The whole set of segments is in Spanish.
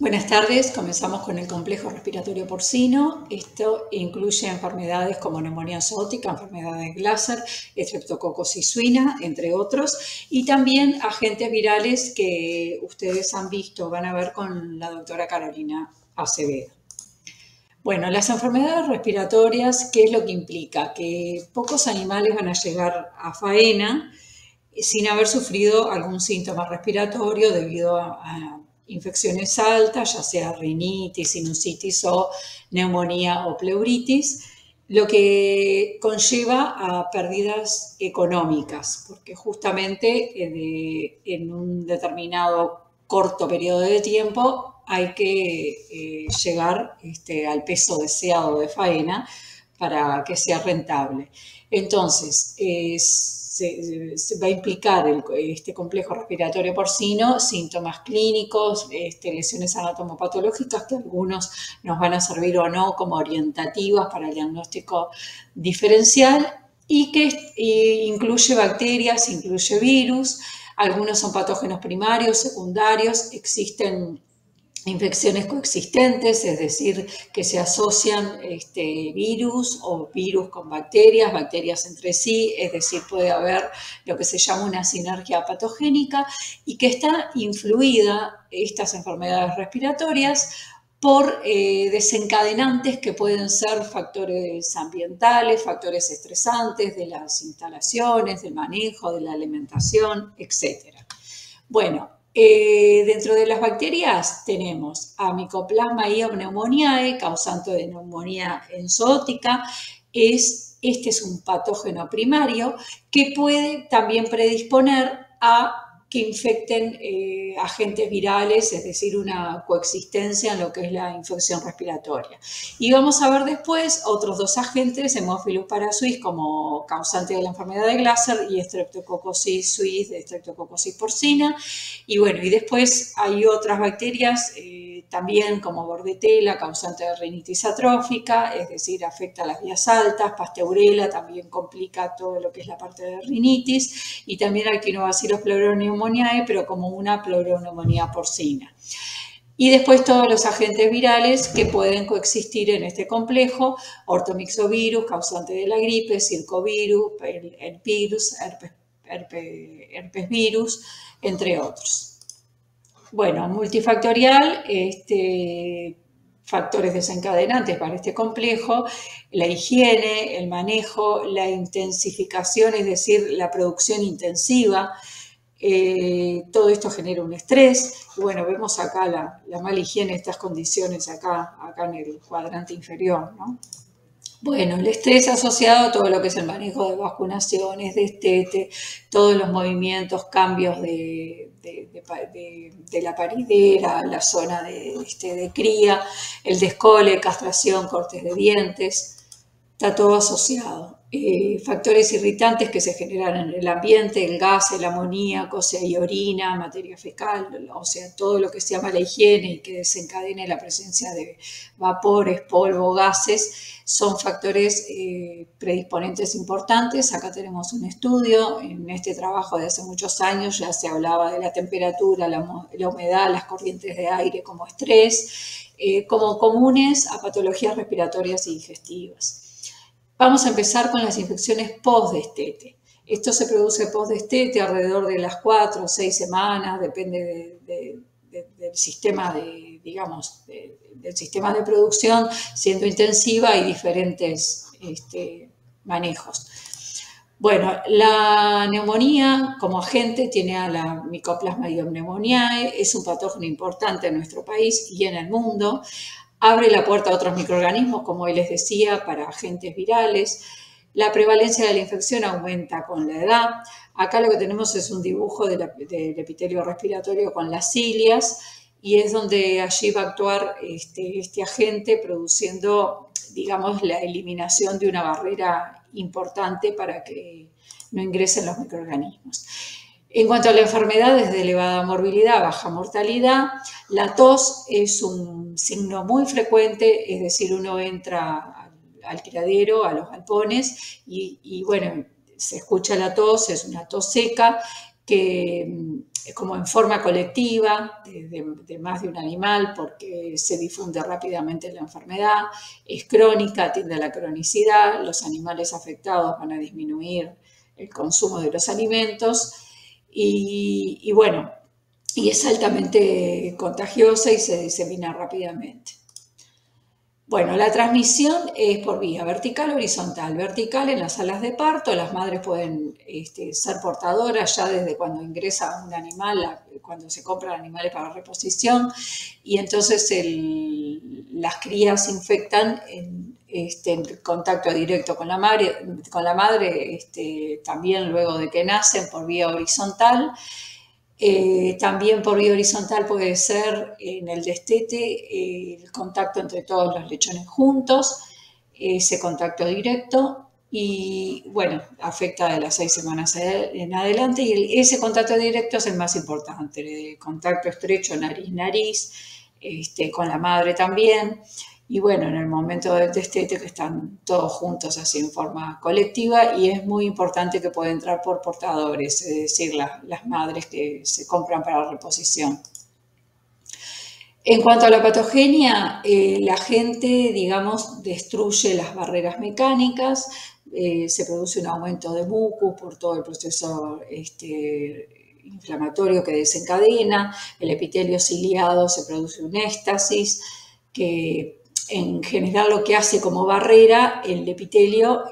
Buenas tardes, comenzamos con el complejo respiratorio porcino. Esto incluye enfermedades como neumonía zoótica, enfermedad de Glasser, Streptococcus suina, entre otros, y también agentes virales que ustedes han visto, van a ver con la doctora Carolina Acevedo. Bueno, las enfermedades respiratorias, ¿qué es lo que implica? Que pocos animales van a llegar a faena sin haber sufrido algún síntoma respiratorio debido a infecciones altas, ya sea rinitis, sinusitis o neumonía o pleuritis, lo que conlleva a pérdidas económicas, porque justamente en un determinado corto periodo de tiempo hay que llegar al peso deseado de faena para que sea rentable. Entonces, se va a implicar este complejo respiratorio porcino, síntomas clínicos, lesiones anatomopatológicas que algunos nos van a servir o no como orientativas para el diagnóstico diferencial y que incluye bacterias, incluye virus, algunos son patógenos primarios, secundarios, existen infecciones coexistentes, es decir, que se asocian virus o virus con bacterias, bacterias entre sí, es decir, puede haber lo que se llama una sinergia patogénica y que está influida estas enfermedades respiratorias por desencadenantes que pueden ser factores ambientales, factores estresantes de las instalaciones, del manejo, de la alimentación, etc. Bueno, dentro de las bacterias tenemos a Mycoplasma pneumoniae, causante de neumonía enzootica. Este es un patógeno primario que puede también predisponer a que infecten agentes virales, es decir, una coexistencia en lo que es la infección respiratoria. Y vamos a ver después otros dos agentes, Haemophilus parasuis como causante de la enfermedad de Glasser y Streptococcus suis de Streptococcus porcina. Y bueno, y después hay otras bacterias también como Bordetella, causante de rinitis atrófica, es decir, afecta a las vías altas, Pasteurella también complica todo lo que es la parte de rinitis, y también Actinobacillus pleuropneumoniae, pero como una pleuroneumonía porcina. Y después todos los agentes virales que pueden coexistir en este complejo, ortomixovirus, causante de la gripe, circovirus, el virus, herpes virus, entre otros. Bueno, multifactorial, factores desencadenantes para este complejo, la higiene, el manejo, la intensificación, es decir, la producción intensiva. Todo esto genera un estrés. Y bueno, vemos acá la mala higiene, estas condiciones acá en el cuadrante inferior, ¿no? Bueno, el estrés asociado a todo lo que es el manejo de vacunaciones, destete, todos los movimientos, cambios de la paridera, la zona de cría, el descole, castración, cortes de dientes, está todo asociado. Factores irritantes que se generan en el ambiente, el gas, el amoníaco, o sea, y orina, materia fecal, o sea, todo lo que se llama la higiene y que desencadene la presencia de vapores, polvo, gases, son factores predisponentes importantes. Acá tenemos un estudio, en este trabajo de hace muchos años ya se hablaba de la temperatura, la humedad, las corrientes de aire como estrés, como comunes a patologías respiratorias y digestivas. Vamos a empezar con las infecciones post-destete. Esto se produce post-destete alrededor de las 4 o 6 semanas, depende del sistema del sistema de producción, siendo intensiva y diferentes manejos. Bueno, la neumonía como agente tiene a la Mycoplasma pneumoniae, es un patógeno importante en nuestro país y en el mundo. Abre la puerta a otros microorganismos, como hoy les decía, para agentes virales. La prevalencia de la infección aumenta con la edad. Acá lo que tenemos es un dibujo del epitelio respiratorio con las cilias y es donde allí va a actuar este agente produciendo, digamos, la eliminación de una barrera importante para que no ingresen los microorganismos. En cuanto a la enfermedad, es de elevada morbilidad, baja mortalidad. La tos es un signo muy frecuente, es decir, uno entra al criadero, a los galpones, y bueno, se escucha la tos, es una tos seca, como en forma colectiva, de más de un animal, porque se difunde rápidamente la enfermedad, es crónica, tiende a la cronicidad, los animales afectados van a disminuir el consumo de los alimentos y bueno, y es altamente contagiosa y se disemina rápidamente. Bueno, la transmisión es por vía vertical o horizontal. Vertical en las salas de parto, las madres pueden ser portadoras ya desde cuando ingresa un animal, cuando se compran animales para reposición, y entonces las crías se infectan en contacto directo con la madre también luego de que nacen por vía horizontal. También por vía horizontal puede ser en el destete el contacto entre todos los lechones juntos, ese contacto directo y bueno, afecta de las 6 semanas en adelante y ese contacto directo es el más importante, el contacto estrecho nariz-nariz, con la madre también. Y bueno, en el momento del destete que están todos juntos así en forma colectiva y es muy importante que pueda entrar por portadores, es decir, las madres que se compran para reposición. En cuanto a la patogenia, la gente, digamos, destruye las barreras mecánicas, se produce un aumento de mucus por todo el proceso inflamatorio que desencadena, el epitelio ciliado se produce un éstasis que en general lo que hace como barrera el epitelio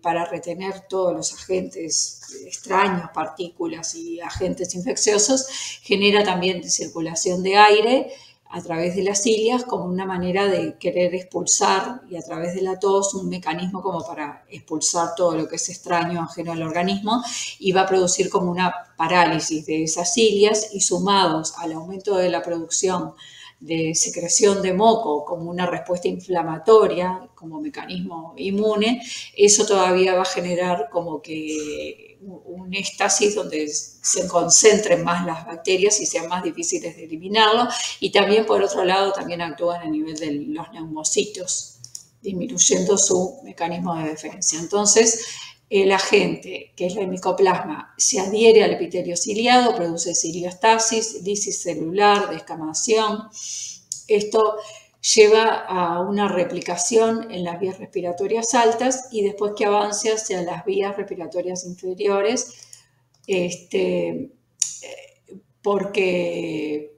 para retener todos los agentes extraños, partículas y agentes infecciosos, genera también circulación de aire a través de las cilias como una manera de querer expulsar y a través de la tos un mecanismo como para expulsar todo lo que es extraño, ajeno al organismo y va a producir como una parálisis de esas cilias y sumados al aumento de la producción de secreción de moco como una respuesta inflamatoria, como mecanismo inmune, eso todavía va a generar como que un éxtasis donde se concentren más las bacterias y sean más difíciles de eliminarlo. Y también, por otro lado, también actúan a nivel de los neumocitos, disminuyendo su mecanismo de defensa. Entonces, el agente, que es el micoplasma, se adhiere al epitelio ciliado, produce ciliostasis, lisis celular, descamación. Esto lleva a una replicación en las vías respiratorias altas y después que avance hacia las vías respiratorias inferiores, porque,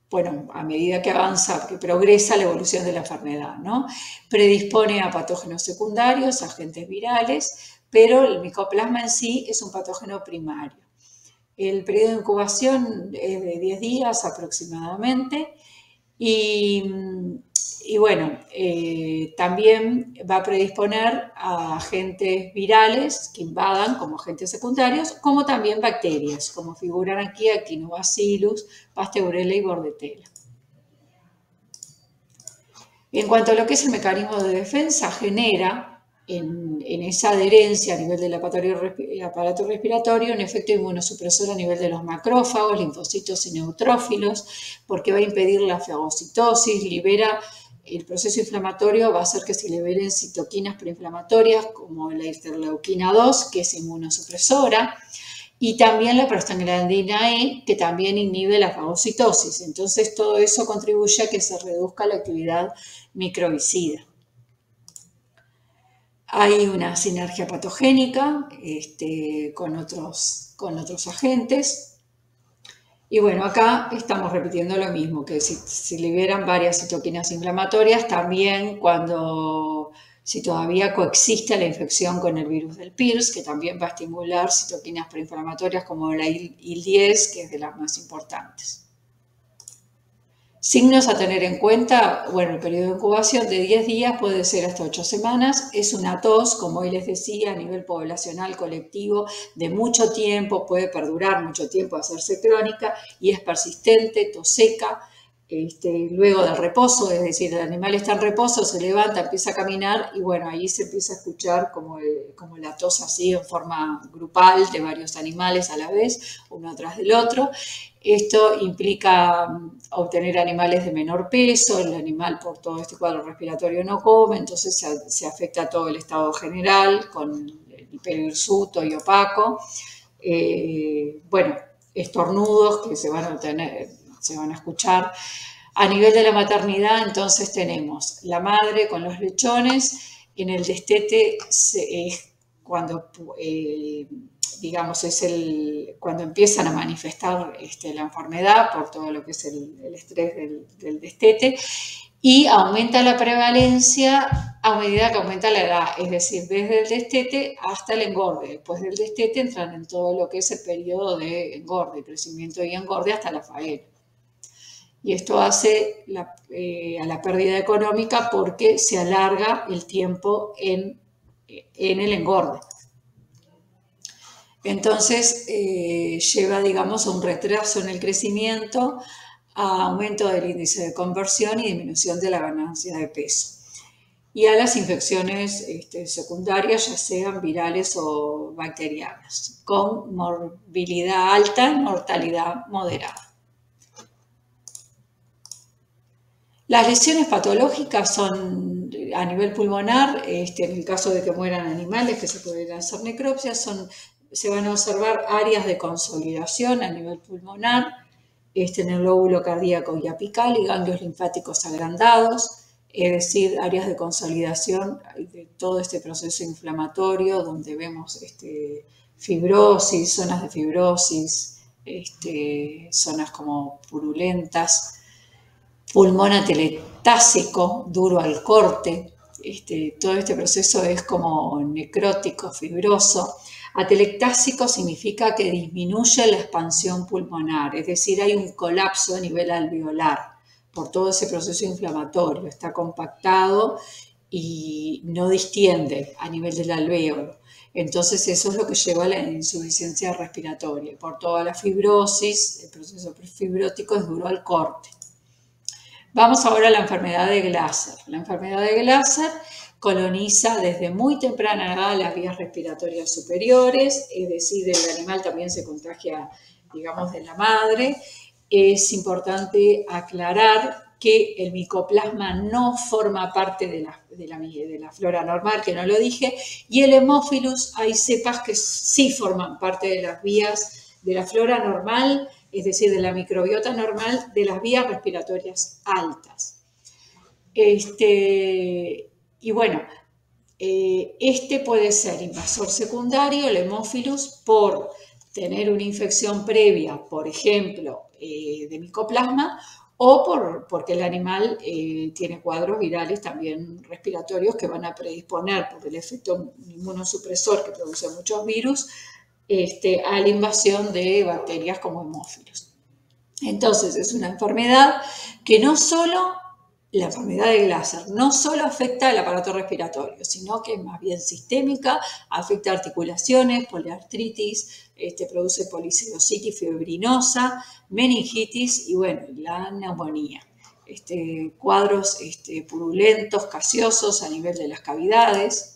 bueno, a medida que avanza, que progresa la evolución de la enfermedad, ¿no? Predispone a patógenos secundarios, agentes virales, pero el micoplasma en sí es un patógeno primario. El periodo de incubación es de 10 días aproximadamente y bueno, también va a predisponer a agentes virales que invadan como agentes secundarios, como también bacterias, como figuran aquí Actinobacillus, Pasteurella y Bordetella. En cuanto a lo que es el mecanismo de defensa, genera en esa adherencia a nivel del aparato respiratorio un efecto inmunosupresor a nivel de los macrófagos, linfocitos y neutrófilos, porque va a impedir la fagocitosis, libera el proceso inflamatorio, va a hacer que se liberen citoquinas preinflamatorias como la interleuquina 2, que es inmunosupresora, y también la prostaglandina E, que también inhibe la fagocitosis. Entonces, todo eso contribuye a que se reduzca la actividad microbicida. Hay una sinergia patogénica con otros agentes. Y bueno, acá estamos repitiendo lo mismo, que si liberan varias citoquinas inflamatorias, también si todavía coexiste la infección con el virus del PIRS, que también va a estimular citoquinas preinflamatorias como la IL-10, que es de las más importantes. Signos a tener en cuenta, bueno, el periodo de incubación de 10 días puede ser hasta 8 semanas, es una tos, como hoy les decía, a nivel poblacional colectivo de mucho tiempo, puede perdurar mucho tiempo, hacerse crónica y es persistente, tos seca, luego del reposo, es decir, el animal está en reposo, se levanta, empieza a caminar y bueno, ahí se empieza a escuchar como la tos así en forma grupal de varios animales a la vez, uno atrás del otro. Esto implica obtener animales de menor peso, el animal por todo este cuadro respiratorio no come, entonces se afecta todo el estado general con el pelo hirsuto y opaco. bueno, estornudos que se van a escuchar. A nivel de la maternidad, entonces tenemos la madre con los lechones. En el destete es cuando, digamos, cuando empiezan a manifestar la enfermedad por todo lo que es el estrés del destete, y aumenta la prevalencia a medida que aumenta la edad, es decir, desde el destete hasta el engorde. Después del destete entran en todo lo que es el periodo de engorde, crecimiento y engorde hasta la faena. Y esto hace a la pérdida económica porque se alarga el tiempo en el engorde. Entonces lleva, digamos, a un retraso en el crecimiento, a aumento del índice de conversión y disminución de la ganancia de peso. Y a las infecciones secundarias, ya sean virales o bacterianas, con morbilidad alta y mortalidad moderada. Las lesiones patológicas son a nivel pulmonar, en el caso de que mueran animales que se pueden hacer necropsias, se van a observar áreas de consolidación a nivel pulmonar, en el lóbulo cardíaco y apical y ganglios linfáticos agrandados, es decir, áreas de consolidación de todo este proceso inflamatorio donde vemos fibrosis, zonas de fibrosis, zonas como purulentas, pulmón atelectásico, duro al corte. Todo este proceso es como necrótico, fibroso. Atelectásico significa que disminuye la expansión pulmonar, es decir, hay un colapso a nivel alveolar por todo ese proceso inflamatorio. Está compactado y no distiende a nivel del alvéolo. Entonces eso es lo que lleva a la insuficiencia respiratoria. Por toda la fibrosis, el proceso fibrótico es duro al corte. Vamos ahora a la enfermedad de Glasser. La enfermedad de Glasser coloniza desde muy temprana edad las vías respiratorias superiores, es decir, el animal también se contagia, digamos, de la madre. Es importante aclarar que el micoplasma no forma parte de la flora normal, que no lo dije, y el Haemophilus hay cepas que sí forman parte de las vías de la flora normal, es decir, de la microbiota normal de las vías respiratorias altas. Y bueno, puede ser invasor secundario, el Haemophilus, por tener una infección previa, por ejemplo, de micoplasma, o porque el animal tiene cuadros virales también respiratorios que van a predisponer por el efecto inmunosupresor que produce muchos virus a la invasión de bacterias como Haemophilus. Entonces, es una enfermedad que la enfermedad de Glasser no solo afecta al aparato respiratorio, sino que es más bien sistémica, afecta articulaciones, poliartritis, produce policidositis fibrinosa, meningitis y, bueno, la neumonía. Cuadros purulentos, gaseosos a nivel de las cavidades.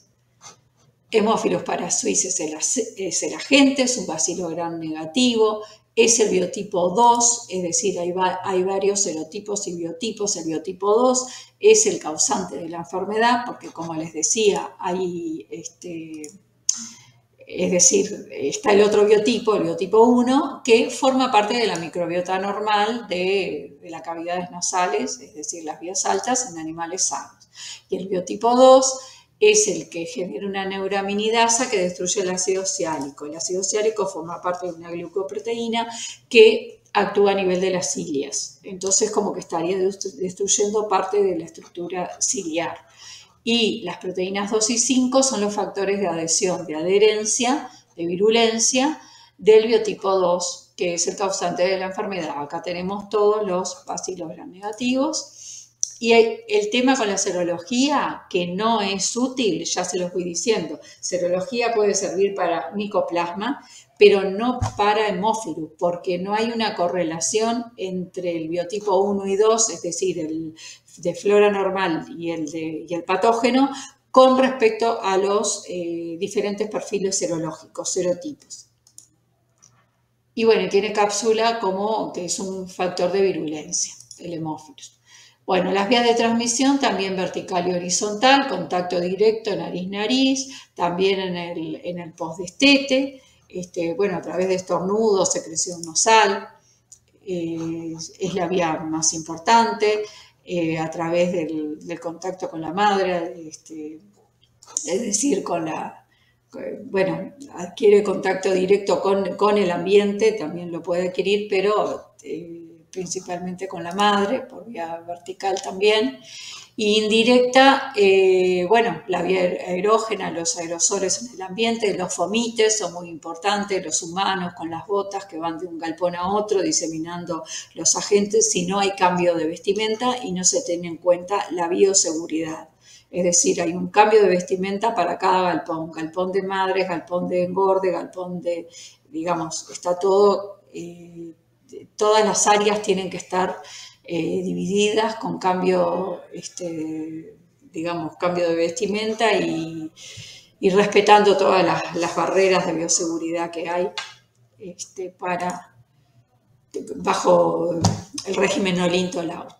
Haemophilus parasuis es el agente, es un bacilo gram negativo, es el biotipo 2, es decir, hay varios serotipos y biotipos. El biotipo 2 es el causante de la enfermedad porque, como les decía, es decir, está el otro biotipo, el biotipo 1, que forma parte de la microbiota normal de las cavidades nasales, es decir, las vías altas en animales sanos. Y el biotipo 2 es el que genera una neuraminidasa que destruye el ácido ciálico. El ácido ciálico forma parte de una glucoproteína que actúa a nivel de las cilias. Entonces, como que estaría destruyendo parte de la estructura ciliar. Y las proteínas 2 y 5 son los factores de adhesión, de adherencia, de virulencia del biotipo 2, que es el causante de la enfermedad. Acá tenemos todos los bacilos gram negativos. Y el tema con la serología, que no es útil, ya se los voy diciendo. Serología puede servir para micoplasma, pero no para Haemophilus, porque no hay una correlación entre el biotipo 1 y 2, es decir, el de flora normal y el patógeno, con respecto a los diferentes perfiles serológicos, serotipos. Y bueno, tiene cápsula que es un factor de virulencia, el Haemophilus. Bueno, las vías de transmisión también vertical y horizontal, contacto directo nariz-nariz, también en el postdestete, bueno, a través de estornudos, secreción nasal, es la vía más importante, a través del contacto con la madre, es decir, bueno, adquiere contacto directo con el ambiente, también lo puede adquirir, pero principalmente con la madre, por vía vertical también. Y indirecta, bueno, la vía aerógena, los aerosoles en el ambiente, los fomites son muy importantes, los humanos con las botas que van de un galpón a otro diseminando los agentes si no hay cambio de vestimenta y no se tiene en cuenta la bioseguridad. Es decir, hay un cambio de vestimenta para cada galpón de madres, galpón de engorde, galpón de, digamos, está todo, todas las áreas tienen que estar divididas con cambio, digamos, cambio de vestimenta y respetando todas las barreras de bioseguridad que hay bajo el régimen Olin-Tolaut.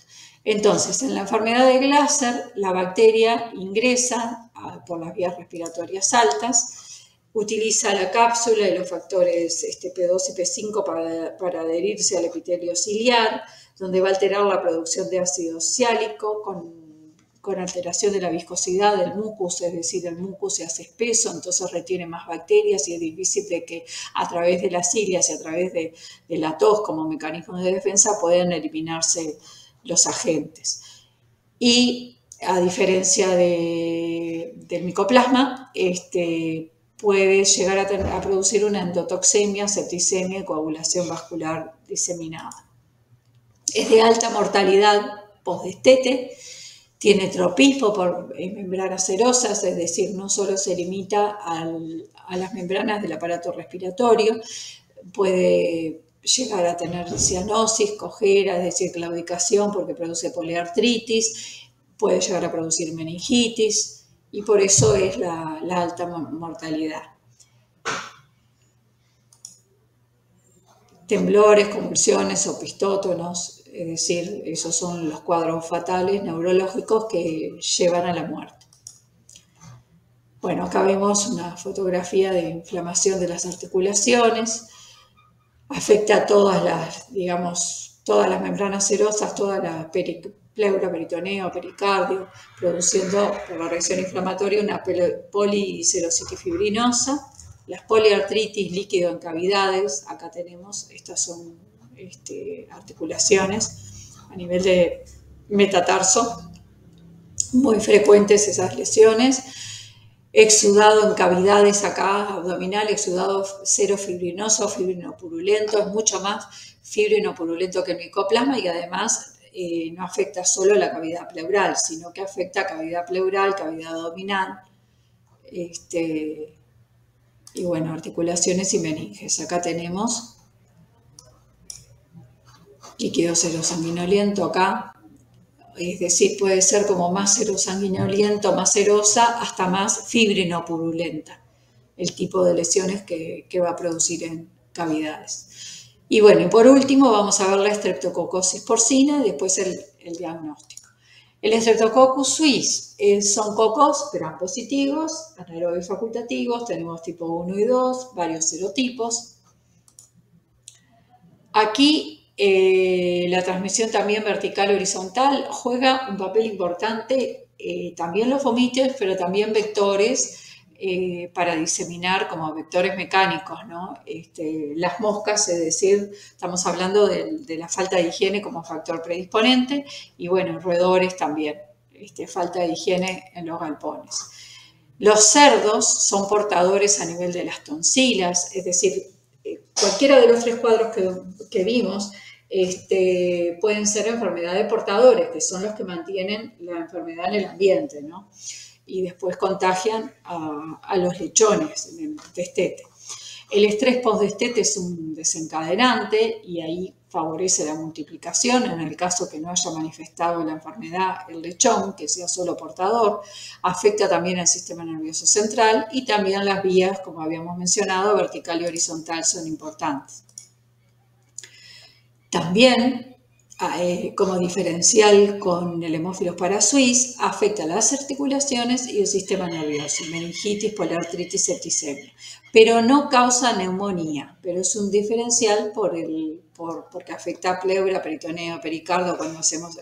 Entonces, en la enfermedad de Glasser, la bacteria ingresa por las vías respiratorias altas, utiliza la cápsula y los factores P2 y P5 para adherirse al epitelio ciliar, donde va a alterar la producción de ácido oxálico con alteración de la viscosidad del mucus, es decir, el mucus se hace espeso, entonces retiene más bacterias y es difícil de que a través de las cilias y a través de la tos como mecanismo de defensa puedan eliminarse los agentes. Y a diferencia del micoplasma, puede llegar a producir una endotoxemia, septicemia y coagulación vascular diseminada. Es de alta mortalidad postdestete, tiene tropismo por membranas serosas, es decir, no solo se limita a las membranas del aparato respiratorio, puede llegar a tener cianosis, cojera, es decir, claudicación porque produce poliartritis, puede llegar a producir meningitis y por eso es la alta mortalidad. Temblores, convulsiones, opistótonos, es decir, esos son los cuadros fatales neurológicos que llevan a la muerte. Bueno, acá vemos una fotografía de inflamación de las articulaciones, afecta a todas las, digamos, todas las membranas serosas, toda la pleura, peritoneo, pericardio, produciendo por la reacción inflamatoria una poliserositis fibrinosa, las poliartritis líquido en cavidades, acá tenemos, estas son articulaciones a nivel de metatarso, muy frecuentes esas lesiones. Exudado en cavidades acá, abdominal, exudado serofibrinoso, fibrinopurulento, es mucho más fibrinopurulento que el micoplasma y además no afecta solo la cavidad pleural, sino que afecta cavidad pleural, cavidad abdominal, y bueno, articulaciones y meninges. Acá tenemos líquido serosanguinolento acá. Es decir, puede ser como más serosanguinolento, más serosa, hasta más fibrinopurulenta, el tipo de lesiones que va a producir en cavidades. Y bueno, y por último vamos a ver la streptococosis porcina y después el diagnóstico. El Streptococcus suis son cocos gram positivos, anaerobios facultativos, tenemos tipo 1 y 2, varios serotipos. Aquí la transmisión también vertical-horizontal juega un papel importante, también los fomites, pero también vectores para diseminar como vectores mecánicos, ¿no? Las moscas, es decir, estamos hablando de la falta de higiene como factor predisponente y bueno, roedores también, falta de higiene en los galpones. Los cerdos son portadores a nivel de las tonsilas, es decir, cualquiera de los tres cuadros que vimos pueden ser enfermedades portadores, que son los que mantienen la enfermedad en el ambiente, ¿no? Y después contagian a los lechones en el destete. El estrés postdestete es un desencadenante y ahí favorece la multiplicación, en el caso que no haya manifestado la enfermedad el lechón, que sea solo portador, afecta también al sistema nervioso central y también las vías, como habíamos mencionado, vertical y horizontal son importantes. También como diferencial con el Haemophilus parasuis, afecta las articulaciones y el sistema nervioso, meningitis, poliartritis, septicemia, pero no causa neumonía, pero es un diferencial porque afecta a pleura, peritoneo, pericardio, cuando hacemos,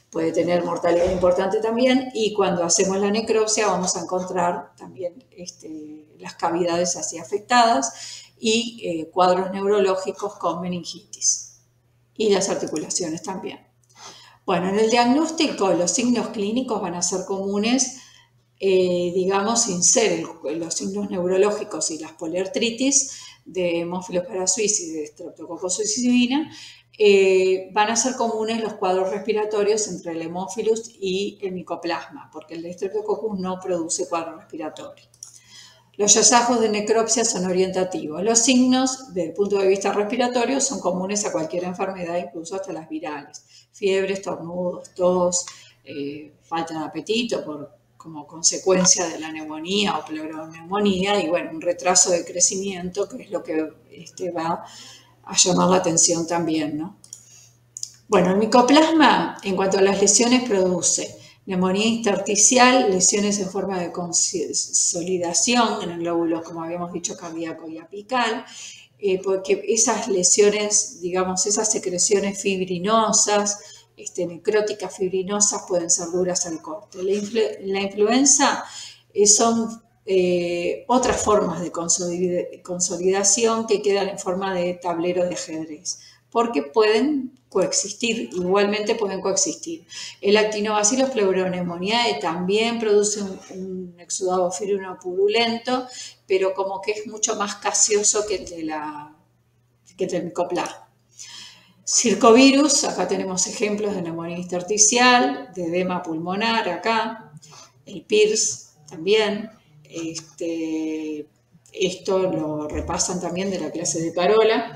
puede tener mortalidad importante también, y cuando hacemos la necropsia vamos a encontrar también las cavidades así afectadas y cuadros neurológicos con meningitis. Y las articulaciones también. Bueno, en el diagnóstico los signos clínicos van a ser comunes, digamos, sin ser los signos neurológicos y las poliartritis de Haemophilus parasuis y de Streptococcus suis, van a ser comunes los cuadros respiratorios entre el Haemophilus y el Mycoplasma, porque el Streptococcus no produce cuadro respiratorio. Los hallazgos de necropsia son orientativos. Los signos, desde el punto de vista respiratorio, son comunes a cualquier enfermedad, incluso hasta las virales. Fiebre, estornudos, tos, falta de apetito como consecuencia de la neumonía o pleuroneumonía y, bueno, un retraso de crecimiento, que es lo que va a llamar la atención también, ¿no? Bueno, el Mycoplasma, en cuanto a las lesiones, produce neumonía intersticial, lesiones en forma de consolidación en el lóbulo, como habíamos dicho, cardíaco y apical, porque esas lesiones, digamos, esas secreciones fibrinosas, necróticas fibrinosas, pueden ser duras al corte. La influenza son otras formas de consolidación que quedan en forma de tablero de ajedrez, porque pueden coexistir, igualmente pueden coexistir. El Actinobacillus pleuroneumoniae también produce un exudado fibríno purulento, pero como que es mucho más gaseoso que el del Mycoplasma. Circovirus, acá tenemos ejemplos de neumonía intersticial, de edema pulmonar acá, el PIRS también, esto lo repasan también de la clase de Parola.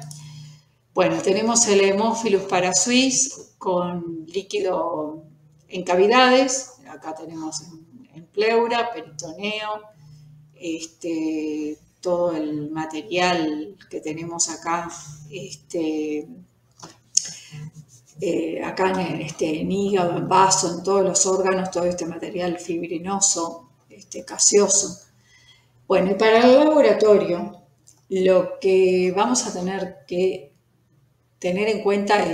Bueno, tenemos el Haemophilus parasuis con líquido en cavidades, acá tenemos en pleura, peritoneo, todo el material que tenemos acá, acá en hígado, en vaso, en todos los órganos, todo este material fibrinoso, gaseoso. Bueno, y para el laboratorio, lo que vamos a tener que tener en cuenta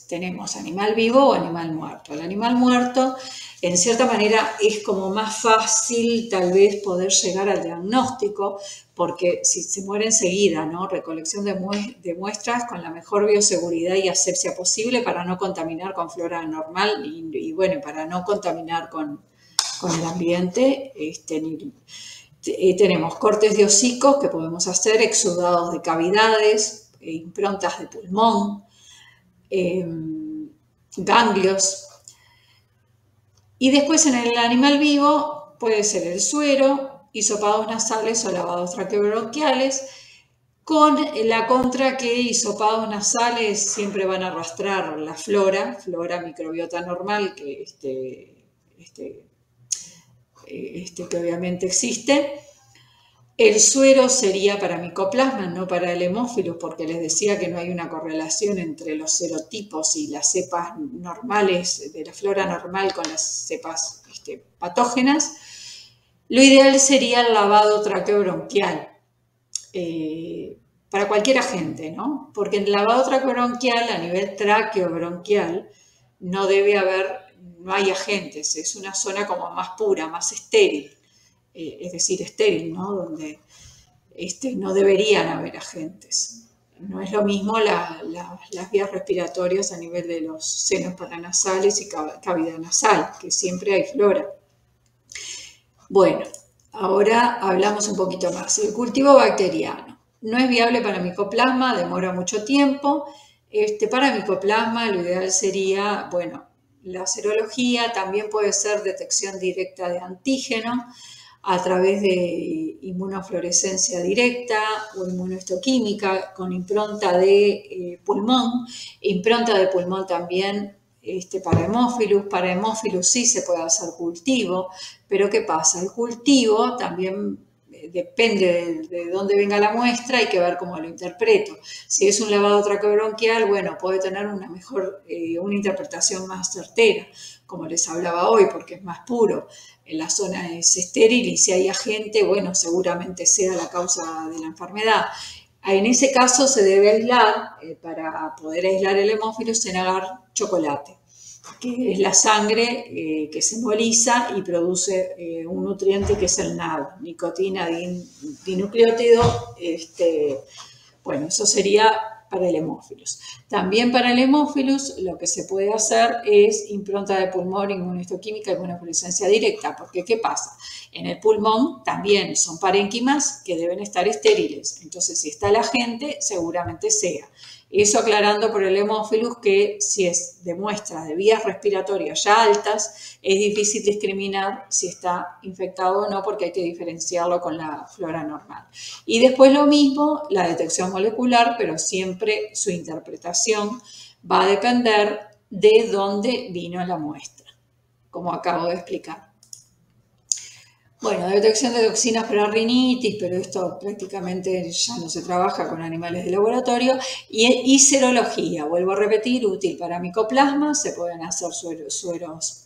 tenemos animal vivo o animal muerto. El animal muerto, en cierta manera, es como más fácil tal vez poder llegar al diagnóstico, porque si se muere enseguida, ¿no? Recolección de muestras con la mejor bioseguridad y asepsia posible para no contaminar con flora normal y bueno, para no contaminar con el ambiente. Tenemos cortes de hocicos que podemos hacer, exudados de cavidades, improntas de pulmón, ganglios. Y después en el animal vivo puede ser el suero, hisopados nasales o lavados traqueobronquiales, con la contra que hisopados nasales siempre van a arrastrar la flora microbiota normal que obviamente existe. El suero sería para Mycoplasma, no para el Haemophilus, porque les decía que no hay una correlación entre los serotipos y las cepas normales de la flora normal con las cepas patógenas. Lo ideal sería el lavado traqueobronquial para cualquier agente, ¿no? Porque en el lavado traqueobronquial, a nivel traqueobronquial, no hay agentes, es una zona como más pura, más estéril. Es decir, estéril, ¿no? Donde no deberían haber agentes. No es lo mismo las vías respiratorias a nivel de los senos paranasales y cavidad nasal, que siempre hay flora. Bueno, ahora hablamos un poquito más. El cultivo bacteriano no es viable para Mycoplasma, demora mucho tiempo. Para Mycoplasma lo ideal sería, bueno, la serología, también puede ser detección directa de antígeno, a través de inmunofluorescencia directa o inmunohistoquímica con impronta de pulmón. Impronta de pulmón también para Haemophilus. Para Haemophilus sí se puede hacer cultivo, pero ¿qué pasa? El cultivo también depende de dónde venga la muestra, hay que ver cómo lo interpreto. Si es un lavado traqueobronquial, bueno, puede tener una interpretación más certera, como les hablaba hoy, porque es más puro. En la zona es estéril y si hay agente, bueno, seguramente sea la causa de la enfermedad. En ese caso se debe aislar, para poder aislar el hemófilus, en agar chocolate, que es la sangre que se emboliza y produce un nutriente que es el NAD, nicotina dinucleótido. Bueno, eso sería para el hemófilus. También para el hemófilus lo que se puede hacer es impronta de pulmón, inmunohistoquímica y inmunofluorescencia directa, porque ¿qué pasa? En el pulmón también son parénquimas que deben estar estériles, entonces si está el agente seguramente sea. Eso aclarando por el hemófilus que si es de muestra de vías respiratorias ya altas, es difícil discriminar si está infectado o no, porque hay que diferenciarlo con la flora normal. Y después lo mismo, la detección molecular, pero siempre su interpretación va a depender de dónde vino la muestra, como acabo de explicar. Bueno, detección de toxinas para rinitis, pero esto prácticamente ya no se trabaja con animales de laboratorio. Y serología, vuelvo a repetir, útil para micoplasma, se pueden hacer sueros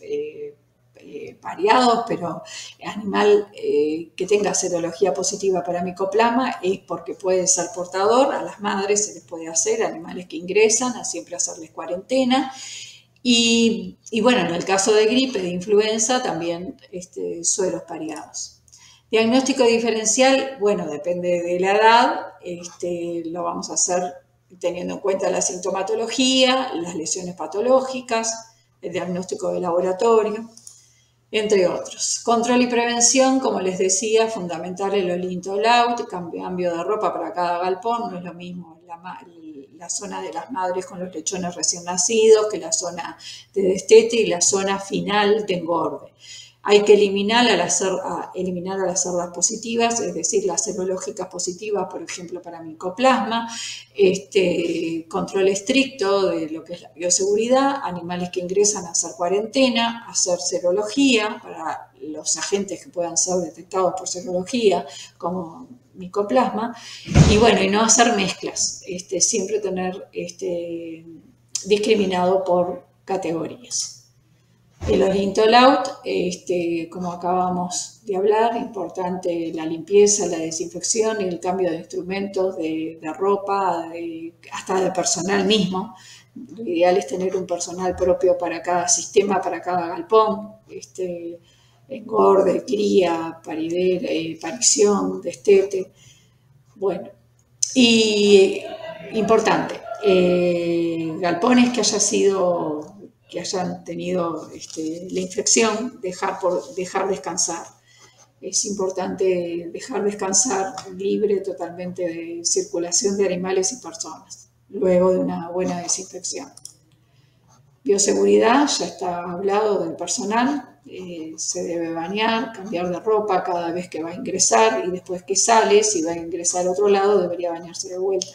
pareados, pero animal que tenga serología positiva para micoplasma es porque puede ser portador. A las madres se les puede hacer, animales que ingresan, a siempre hacerles cuarentena. Y bueno, en el caso de gripe, de influenza, también sueros pareados. Diagnóstico diferencial, bueno, depende de la edad, lo vamos a hacer teniendo en cuenta la sintomatología, las lesiones patológicas, el diagnóstico de laboratorio, entre otros. Control y prevención, como les decía, fundamental el Olintolaut, cambio de ropa para cada galpón, no es lo mismo la zona de las madres con los lechones recién nacidos que la zona de destete y la zona final de engorde. Hay que eliminar a las cerdas positivas, es decir, las serológicas positivas, por ejemplo, para micoplasma, control estricto de lo que es la bioseguridad, animales que ingresan a hacer cuarentena, hacer serología para los agentes que puedan ser detectados por serología, como micoplasma, y bueno, y no hacer mezclas, siempre tener discriminado por categorías. El Olintolaut, como acabamos de hablar, importante la limpieza, la desinfección y el cambio de instrumentos, de ropa, hasta de personal mismo. Lo ideal es tener un personal propio para cada sistema, para cada galpón, engorde, cría, parición, destete. Bueno, y importante, galpones que hayan tenido la infección, dejar descansar. Es importante dejar descansar libre totalmente de circulación de animales y personas, luego de una buena desinfección. Bioseguridad, ya está hablado del personal, se debe bañar, cambiar de ropa cada vez que va a ingresar y después que sale, si va a ingresar a otro lado, debería bañarse de vuelta.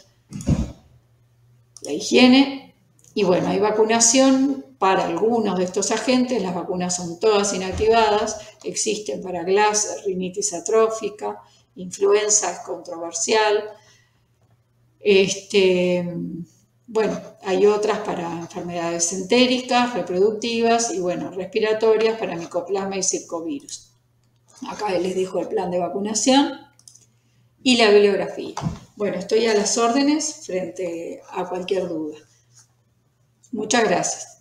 La higiene, y bueno, hay vacunación para algunos de estos agentes, las vacunas son todas inactivadas, existen para Glasser, rinitis atrófica, influenza es controversial, bueno, hay otras para enfermedades entéricas, reproductivas y bueno, respiratorias para micoplasma y circovirus. Acá les dejo el plan de vacunación y la bibliografía. Bueno, estoy a las órdenes frente a cualquier duda. Muchas gracias.